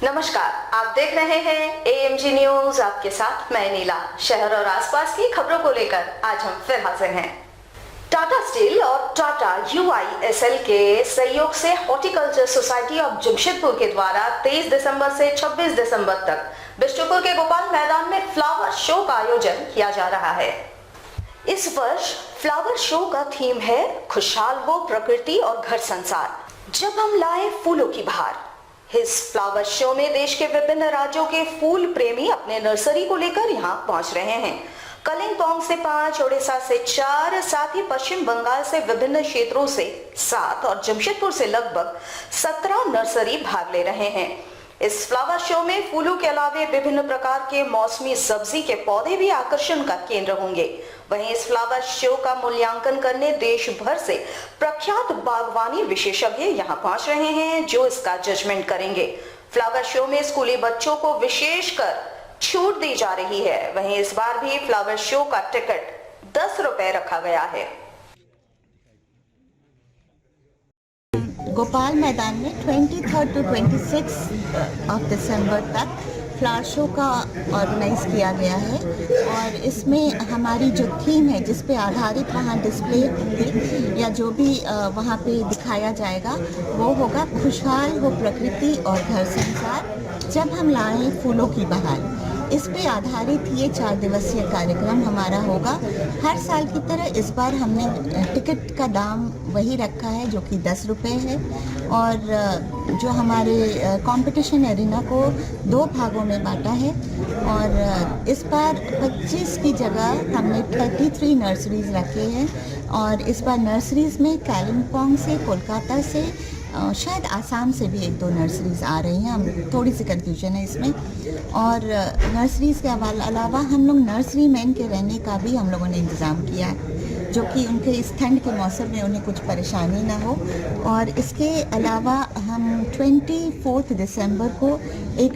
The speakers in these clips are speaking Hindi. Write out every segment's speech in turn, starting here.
नमस्कार, आप देख रहे हैं एएमजी न्यूज। आपके साथ मैं नीला। शहर और आसपास की खबरों को लेकर आज हम फिर हाजिर हैं। टाटा स्टील और टाटा यूआईएसएल के सहयोग से हॉर्टिकल्चर सोसाइटी ऑफ जमशेदपुर के द्वारा 23 दिसंबर से 26 दिसंबर तक बिष्टुपुर के गोपाल मैदान में फ्लावर शो का आयोजन किया जा रहा है। इस वर्ष फ्लावर शो का थीम है खुशहाल हो प्रकृति और घर संसार, जब हम लाए फूलों की बहार। इस फ्लावर शो में देश के विभिन्न राज्यों के फूल प्रेमी अपने नर्सरी को लेकर यहाँ पहुंच रहे हैं। कलिम्पोंग से 5, उड़ीसा से 4, साथ ही पश्चिम बंगाल से विभिन्न क्षेत्रों से 7 और जमशेदपुर से लगभग 17 नर्सरी भाग ले रहे हैं। इस फ्लावर शो में फूलों के अलावे विभिन्न प्रकार के मौसमी सब्जी के पौधे भी आकर्षण का केंद्र होंगे। वहीं इस फ्लावर शो का मूल्यांकन करने देश भर से प्रख्यात बागवानी विशेषज्ञ यहां पहुंच रहे हैं, जो इसका जजमेंट करेंगे। फ्लावर शो में स्कूली बच्चों को विशेषकर छूट दी जा रही है। वहीं इस बार भी फ्लावर शो का टिकट 10 रुपए रखा गया है। गोपाल मैदान में 23 to 26 ऑफ दिसंबर तक फ्लावर शो का ऑर्गेनाइज किया गया है और इसमें हमारी जो थीम है जिस पे आधारित वहाँ डिस्प्ले होंगे या जो भी वहाँ पे दिखाया जाएगा वो होगा खुशहाल हो प्रकृति और घर संसार, जब हम लाएं फूलों की बहार। इस पे आधारित ये 4 दिवसीय कार्यक्रम हमारा होगा। हर साल की तरह इस बार हमने टिकट का दाम वही रखा है जो कि 10 रुपये है और जो हमारे कंपटीशन एरिना को 2 भागों में बांटा है और इस बार 25 की जगह हमने 33 नर्सरीज रखे हैं और इस बार नर्सरीज में कालिम्पोंग से, कोलकाता से, शायद आसाम से भी 1-2 नर्सरीज आ रही हैं। हम थोड़ी सी कंफ्यूजन है इसमें। और नर्सरीज के अलावा हम लोग नर्सरी मैन के रहने का भी हम लोगों ने इंतज़ाम किया है, जो कि उनके इस ठंड के मौसम में उन्हें कुछ परेशानी ना हो। और इसके अलावा हम 24 दिसंबर को एक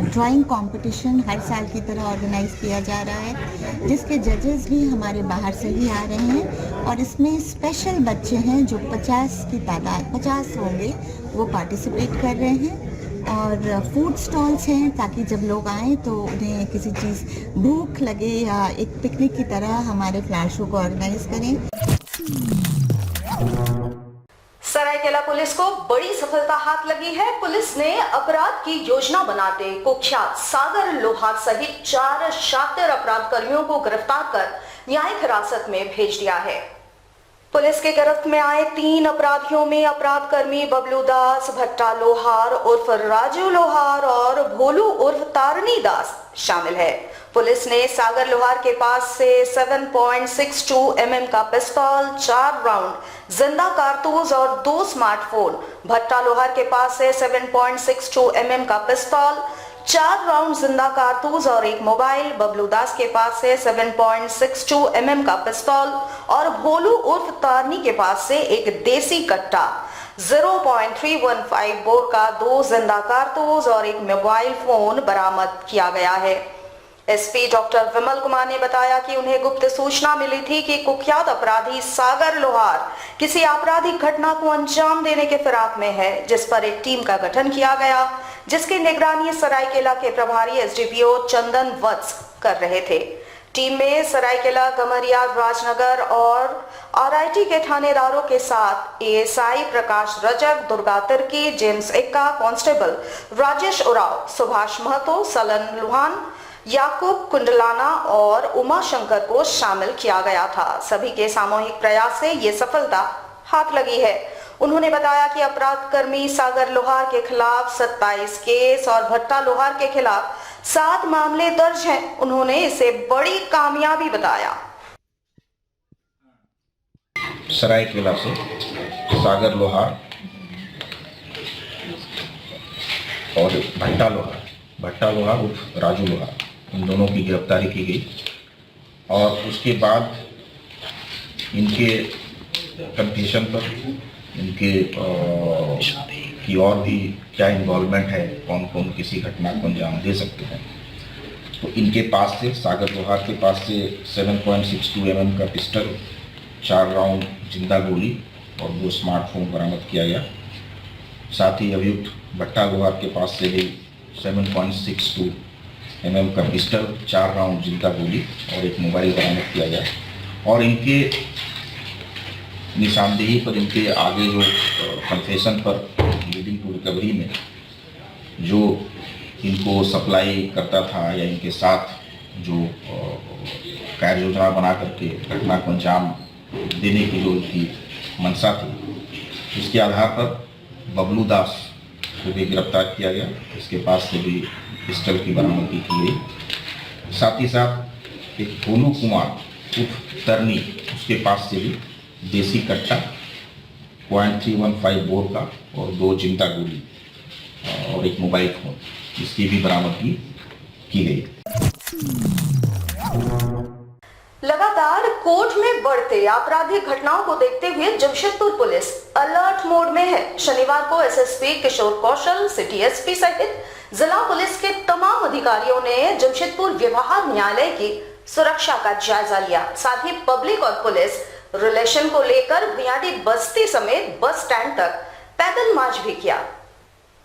ड्राइंग कंपटीशन हर साल की तरह ऑर्गेनाइज किया जा रहा है, जिसके जजेस भी हमारे बाहर से ही आ रहे हैं और इसमें स्पेशल बच्चे हैं जो 50 की तादाद 50 होंगे, वो पार्टिसिपेट कर रहे हैं। और फूड स्टॉल्स हैं ताकि जब लोग आएँ तो उन्हें किसी चीज़ भूख लगे या एक पिकनिक की तरह हमारे फ्लावर शो को ऑर्गेनाइज करें। सरायकेला पुलिस को बड़ी सफलता हाथ लगी है। पुलिस ने अपराध की योजना बनाते कुख्यात सागर लोहार सहित 4 शातिर अपराध कर्मियों को गिरफ्तार कर न्यायिक हिरासत में भेज दिया है। पुलिस के गिरफ्त में आए 3 अपराधियों में अपराध कर्मी बबलू दास, भट्टा लोहार उर्फ राजू लोहार और भोलू उर्फ तारनी दास शामिल है। पुलिस ने सागर लोहार के पास से 7.62 mm का पिस्तौल, 4 राउंड जिंदा कारतूस और 2 स्मार्टफोन, भट्टा लोहार के पास से 7.62 mm का पिस्तौल, 4 राउंड जिंदा कारतूस और 1 मोबाइल, बबलू दास के पास से 7.62 mm का पिस्तौल और भोलू उर्फ तारनी के पास से एक देसी कट्टा, 0.315 बोर का 2 जिंदा कारतूस और 1 मोबाइल फोन बरामद किया गया है। एसपी डॉक्टर विमल कुमार ने बताया कि उन्हें गुप्त सूचना मिली थी कि कुख्यात अपराधी सागर लोहार किसी आपराधिक घटना को अंजाम देने के फिराक में है, जिस पर एक टीम का गठन किया गया, जिसकी निगरानी सरायकेला के प्रभारी एसडीपीओ चंदन वत्स कर रहे थे। टीम में सरायकेला, गमरिया, राजनगर और आरआईटी के थानेदारों के साथ ASI Prakash Rajak, Durga Tirkey, James Ekka, constable Rajesh Oraon, Subhash Mahto, Salan Luhan, Yakub Kundlana और उमा शंकर को शामिल किया गया था। सभी के सामूहिक प्रयास से ये सफलता हाथ लगी है। उन्होंने बताया कि अपराध कर्मी सागर लोहार के खिलाफ 27 केस और भट्टा लोहार के खिलाफ 7 मामले दर्ज हैं। उन्होंने इसे बड़ी कामयाबी बताया। सरायकेला से सागर लोहार और भट्टा लोहार उर्फ राजू लोहार, इन दोनों की गिरफ्तारी की गई और उसके बाद इनके कन्फेशन पर इनके की और भी क्या इन्वॉल्वमेंट है, कौन कौन किसी घटना को अंजाम दे सकते हैं, तो इनके पास से सागर लोहार के पास से 7.62 mm का पिस्टल, 4 राउंड जिंदा गोली और 2 स्मार्टफोन बरामद किया गया। साथ ही अभियुक्त भट्टा लोहार के पास से भी 7.62 mm का पिस्टल, 4 राउंड जिंदा गोली और एक मोबाइल बरामद किया गया। और इनके निशानदेही पर, इनके आगे जो कन्फेशन पर लीडिंग टू रिकवरी में जो इनको सप्लाई करता था या इनके साथ जो कार्य योजना बना करके घटना को अंजाम देने की जो इनकी मंशा थी, उसके आधार पर बबलू दास को भी गिरफ्तार किया गया। इसके पास से भी पिस्टल की बरामदगी की गई। साथ ही साथ एक भोनू कुमार उर्फ तरनी, उसके पास से भी देसी कट्टा, .315 बोर का और 2 जिंदा गोली और एक मोबाइल फोन, इसकी भी बरामदगी की गई। लगातार कोर्ट में बढ़ते आपराधिक घटनाओं को देखते हुए जमशेदपुर पुलिस अलर्ट मोड में है। शनिवार को एसएसपी किशोर कौशल, सिटी एसपी सहित जिला पुलिस के तमाम अधिकारियों ने जमशेदपुर व्यवहार न्यायालय की सुरक्षा का जायजा लिया। साथ ही पब्लिक और पुलिस रिलेशन को लेकर भुयाडी बस्ती समेत बस स्टैंड तक पैदल मार्च भी किया।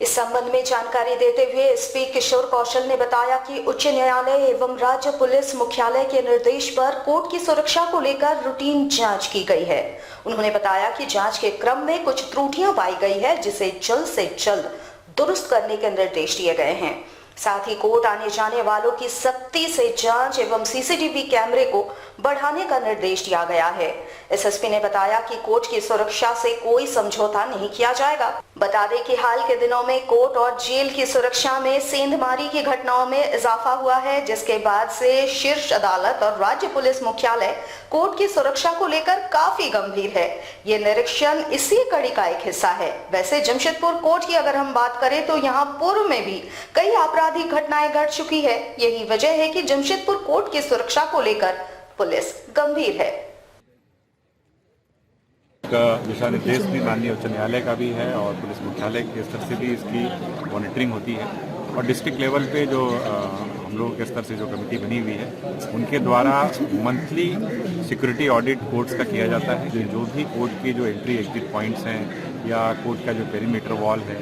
इस संबंध में जानकारी देते हुए एसपी किशोर कौशल ने बताया कि उच्च न्यायालय एवं राज्य पुलिस मुख्यालय के निर्देश पर कोर्ट की सुरक्षा को लेकर रूटीन जांच की गई है। उन्होंने बताया कि जांच के क्रम में कुछ त्रुटियां पाई गई है, जिसे जल्द से जल्द दुरुस्त करने के निर्देश दिए गए हैं। साथ ही कोर्ट आने जाने वालों की सख्ती से जांच एवं सीसीटीवी कैमरे को बढ़ाने का निर्देश दिया गया है। एसएसपी ने बताया कि कोर्ट की सुरक्षा से कोई समझौता नहीं किया जाएगा। बता दें कि हाल के दिनों में कोर्ट और जेल की सुरक्षा में सेंधमारी की घटनाओं में इजाफा हुआ है, जिसके बाद से शीर्ष अदालत और राज्य पुलिस मुख्यालय कोर्ट की सुरक्षा को लेकर काफी गंभीर है। ये निरीक्षण इसी कड़ी का एक हिस्सा है। वैसे जमशेदपुर कोर्ट की अगर हम बात करें तो यहाँ पूर्व में भी कई आपराधिक घटनाएं घट चुकी है। यही वजह है कि जमशेदपुर कोर्ट की सुरक्षा को लेकर पुलिस गंभीर है। दिशा निर्देश भी माननीय उच्च न्यायालय का भी है और पुलिस मुख्यालय के स्तर से भी इसकी मॉनिटरिंग होती है। और डिस्ट्रिक्ट लेवल पे जो हम लोगों के स्तर से जो कमेटी बनी हुई है, उनके द्वारा मंथली सिक्योरिटी ऑडिट कोर्ट्स का किया जाता है। जो भी कोर्ट की जो एंट्री एग्जिट पॉइंट्स हैं या कोर्ट का जो पेरीमीटर वॉल है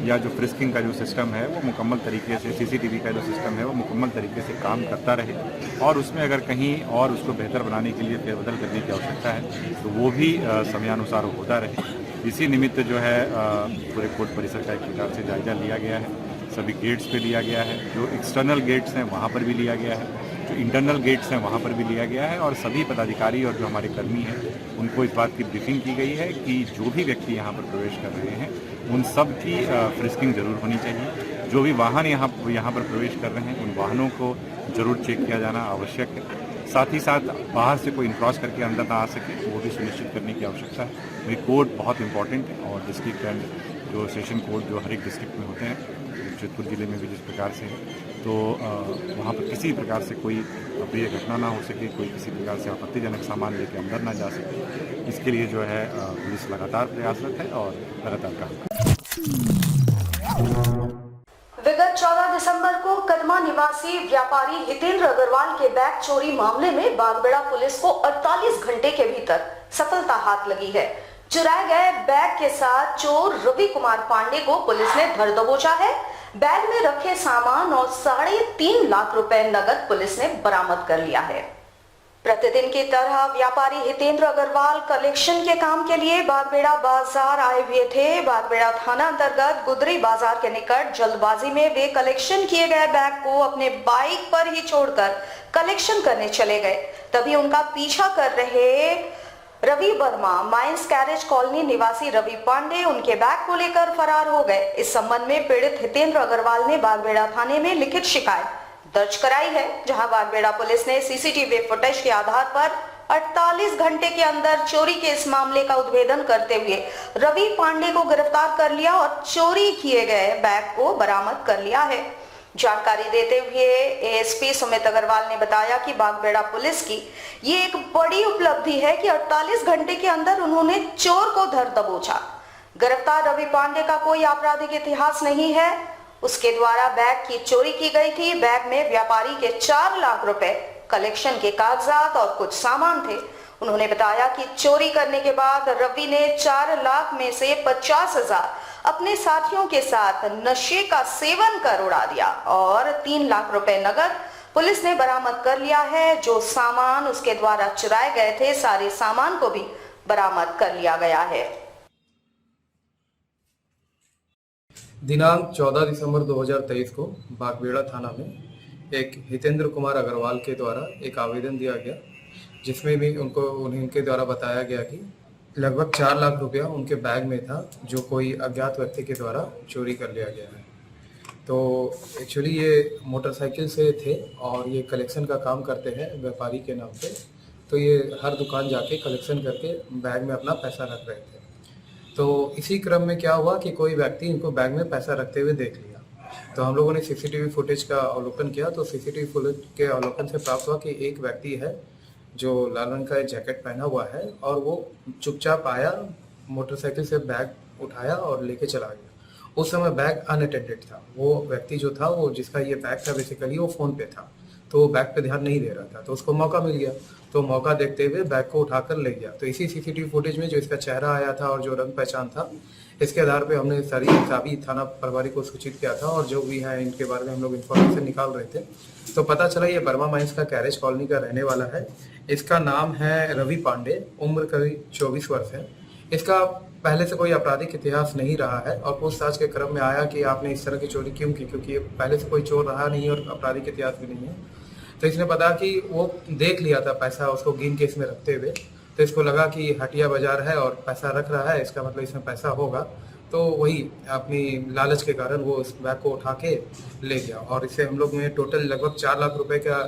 या जो फ्रिस्किंग का जो सिस्टम है वो मुकम्मल तरीके से, सीसीटीवी का जो सिस्टम है वो मुकम्मल तरीके से काम करता रहे और उसमें अगर कहीं और उसको बेहतर बनाने के लिए फेरबदल करने की आवश्यकता है तो वो भी समयानुसार होता रहे। इसी निमित्त जो है पूरे कोर्ट परिसर का एक प्रकार से जायजा लिया गया है। सभी गेट्स पे लिया गया है, जो एक्सटर्नल गेट्स हैं वहाँ पर भी लिया गया है, जो इंटरनल गेट्स हैं वहाँ पर भी लिया गया है और सभी पदाधिकारी और जो हमारे कर्मी हैं उनको इस बात की ब्रीफिंग की गई है कि जो भी व्यक्ति यहाँ पर प्रवेश कर रहे हैं उन सब की फ्रिस्किंग जरूर होनी चाहिए। जो भी वाहन यहाँ पर प्रवेश कर रहे हैं उन वाहनों को जरूर चेक किया जाना आवश्यक है। साथ ही साथ बाहर से कोई क्रॉस करके अंदर ना आ सके वो भी सुनिश्चित करने की आवश्यकता है। वही कोर्ट बहुत इंपॉर्टेंट है और डिस्ट्रिक्ट एंड जो सेशन कोर्ट जो हर एक डिस्ट्रिक्ट में होते हैं, जमशेदपुर जिले में भी जिस प्रकार से है, तो वहाँ पर किसी प्रकार से कोई अप्रिय घटना ना हो सके, कोई किसी प्रकार से आपत्तिजनक सामान लेके अंदर ना जा सके, इसके लिए जो है पुलिस लगातार प्रयासरत है और लगातार काम कर रही है। विगत 14 दिसंबर को कदमा निवासी व्यापारी हितेंद्र अग्रवाल के बैग चोरी मामले में बागबेड़ा पुलिस को 48 घंटे के भीतर सफलता हाथ लगी है। चुराए गए बैग के साथ चोर रवि कुमार पांडे को पुलिस ने धर दबोचा है। बैग में रखे सामान और 3.5 लाख रुपए नगद पुलिस ने बरामद कर लिया है। प्रतिदिन की तरह व्यापारी हितेंद्र अग्रवाल कलेक्शन के काम के लिए बागबेड़ा बाजार आए हुए थे। बागबेड़ा थाना अंतर्गत गुदरी बाजार के निकट जल्दबाजी में वे कलेक्शन किए गए बैग को अपने बाइक पर ही छोड़कर कलेक्शन करने चले गए। तभी उनका पीछा कर रहे Ravi Varma, mines carriage colony निवासी रवि पांडे उनके बैग को लेकर फरार हो गए। इस संबंध में पीड़ित हितेंद्र अग्रवाल ने बागबेड़ा थाने में लिखित शिकायत दर्ज कराई है, जहां बागबेड़ा पुलिस ने सीसीटीवी फुटेज के आधार पर 48 घंटे के अंदर चोरी के इस मामले का उद्भेदन करते हुए रवि पांडे को गिरफ्तार कर लिया और चोरी किए गए बैग को बरामद कर लिया है। जानकारी देते हुए एएसपी सुमित अग्रवाल ने बताया कि बागबेड़ा पुलिस की ये एक बड़ी उपलब्धि है कि 48 घंटे के अंदर उन्होंने चोर को धर दबोचा। गिरफ्तार रवि पांडे का कोई आपराधिक इतिहास नहीं है। उसके द्वारा बैग की चोरी की गई थी। बैग में व्यापारी के 4 लाख रुपए, कलेक्शन के कागजात और कुछ सामान थे। उन्होंने बताया कि चोरी करने के बाद रवि ने 4 लाख में से 50,000 अपने साथियों के साथ नशे का सेवन कर उड़ा दिया और 3 लाख रुपए नगद पुलिस ने बरामद कर लिया है। जो सामान उसके द्वारा चुराए गए थे, सारे सामान को भी बरामद कर लिया गया है। दिनांक 14 दिसंबर 2023 को बागबेड़ा थाना में एक हितेंद्र कुमार अग्रवाल के द्वारा एक आवेदन दिया गया, जिसमें भी उनके द्वारा बताया गया कि लगभग 4 लाख रुपया उनके बैग में था, जो कोई अज्ञात व्यक्ति के द्वारा चोरी कर लिया गया है। तो एक्चुअली ये मोटरसाइकिल से थे और ये कलेक्शन का काम करते हैं व्यापारी के नाम पे। तो ये हर दुकान जाके कलेक्शन करके बैग में अपना पैसा रख रहे थे। तो इसी क्रम में क्या हुआ कि कोई व्यक्ति इनको बैग में पैसा रखते हुए देख लिया। तो हम लोगों ने सीसीटीवी फुटेज का अवलोकन किया, तो सीसीटीवी फुटेज के अवलोकन से प्राप्त हुआ कि एक व्यक्ति है जो लाल रंग का जैकेट पहना हुआ है और वो चुपचाप आया, मोटरसाइकिल से बैग उठाया और लेके चला गया। उस समय बैग अनअटेंडेड था। वो व्यक्ति जो था, वो जिसका ये बैग था, बेसिकली वो फ़ोन पे था, तो वो बैग पे ध्यान नहीं दे रहा था। तो उसको मौका मिल गया, तो मौका देखते हुए बैग को उठाकर ले गया। तो इसी सीसीटीवी फुटेज में जो इसका चेहरा आया था और जो रंग पहचान था, इसके आधार पे हमने सभी थाना प्रभारी को सूचित किया था और जो भी है इनके बारे में हम लोग इन्फॉर्मेशन निकाल रहे थे। तो पता चला ये बर्मा माइंस का कैरेज कॉलोनी का रहने वाला है। इसका नाम है रवि पांडे, उम्र करीब 24 वर्ष है। इसका पहले से कोई आपराधिक इतिहास नहीं रहा है और पूछताछ के क्रम में आया कि आपने इस तरह की चोरी क्यों की, क्योंकि ये पहले से कोई चोर रहा नहीं और आपराधिक इतिहास भी नहीं है। तो इसने बताया कि वो देख लिया था पैसा उसको गिन के इसमें रखते हुए, तो इसको लगा कि हटिया बाजार है और पैसा रख रहा है, इसका मतलब इसमें पैसा होगा। तो वही अपनी लालच के कारण वो उस बैग को उठा के ले गया और इसे हम लोग में टोटल लगभग 4 लाख रुपए का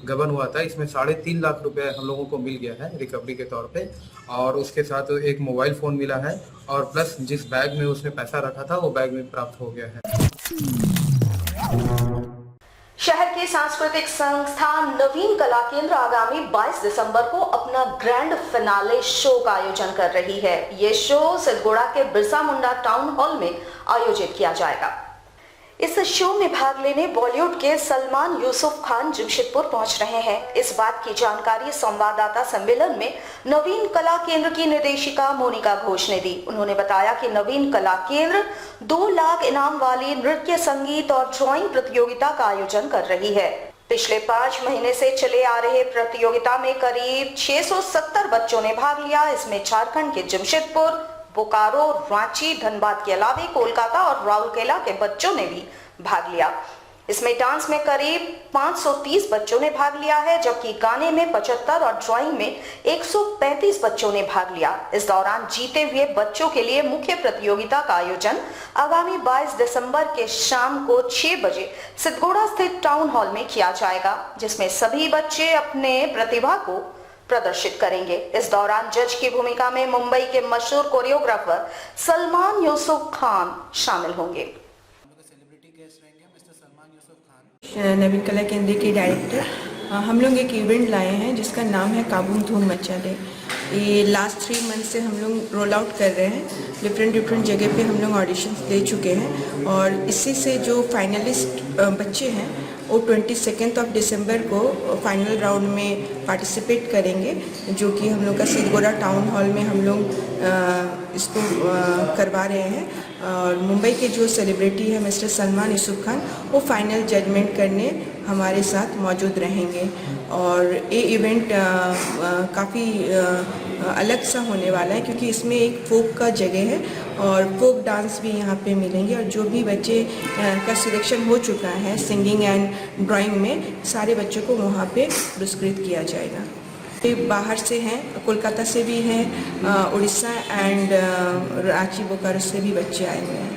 गबन हुआ था। इसमें 3.5 लाख रुपए हम लोगों को मिल गया है रिकवरी के तौर पे और उसके साथ एक मोबाइल फ़ोन मिला है और प्लस जिस बैग में उसने पैसा रखा था वो बैग में प्राप्त हो गया है। शहर के सांस्कृतिक संस्थान नवीन कला केंद्र आगामी 22 दिसंबर को अपना ग्रैंड फिनाले शो का आयोजन कर रही है। ये शो सिद्धगोड़ा के बिरसा मुंडा टाउन हॉल में आयोजित किया जाएगा। इस शो में भाग लेने बॉलीवुड के सलमान यूसुफ खान जमशेदपुर पहुंच रहे हैं। इस बात की जानकारी संवाददाता सम्मेलन में नवीन कला केंद्र की निर्देशिका मोनिका घोष ने दी। उन्होंने बताया कि नवीन कला केंद्र 2 लाख इनाम वाली नृत्य, संगीत और ड्राइंग प्रतियोगिता का आयोजन कर रही है। पिछले 5 महीने से चले आ रहे प्रतियोगिता में करीब 670 बच्चों ने भाग लिया। इसमें झारखंड के जमशेदपुर, बोकारो, रांची, धनबाद के अलावे कोलकाता और राउरकेला के बच्चों ने भी भाग लिया। इसमें डांस में करीब 530 बच्चों ने भाग लिया है, जबकि गाने में 75 और ड्राइंग में 135 बच्चों ने भाग लिया। इस दौरान जीते हुए बच्चों के लिए मुख्य प्रतियोगिता का आयोजन आगामी 22 दिसंबर के शाम को 6 बजे सिद्धगोड़ा स्थित टाउन हॉल में किया जाएगा, जिसमें सभी बच्चे अपने प्रतिभा को प्रदर्शित करेंगे। इस दौरान जज की भूमिका में मुंबई के मशहूर कोरियोग्राफर सलमान यूसुफ खान शामिल होंगे। नवीन कला केंद्र के डायरेक्टर, हम लोग एक इवेंट लाए हैं जिसका नाम है काबूल धूम मचा दे। ये लास्ट 3 मंथ से हम लोग रोल आउट कर रहे हैं। डिफरेंट जगह पे हम लोग ऑडिशंस दे चुके हैं और इसी से जो फाइनलिस्ट बच्चे हैं वो 22 दिसंबर को फाइनल राउंड में पार्टिसिपेट करेंगे, जो कि हम लोग का सिद्धगोड़ा टाउन हॉल में हम लोग इसको करवा रहे हैं। और मुंबई के जो सेलिब्रिटी है मिस्टर सलमान यूसुफ खान, वो फाइनल जजमेंट करने हमारे साथ मौजूद रहेंगे। और ये इवेंट काफ़ी अलग सा होने वाला है, क्योंकि इसमें एक फोक का जगह है और फोक डांस भी यहाँ पे मिलेंगे। और जो भी बच्चे का सिलेक्शन हो चुका है सिंगिंग एंड ड्राइंग में, सारे बच्चों को वहाँ पे पुरस्कृत किया जाएगा। ये बाहर से हैं, कोलकाता से भी हैं, उड़ीसा एंड रांची, बोकारो से भी बच्चे आए हुए हैं।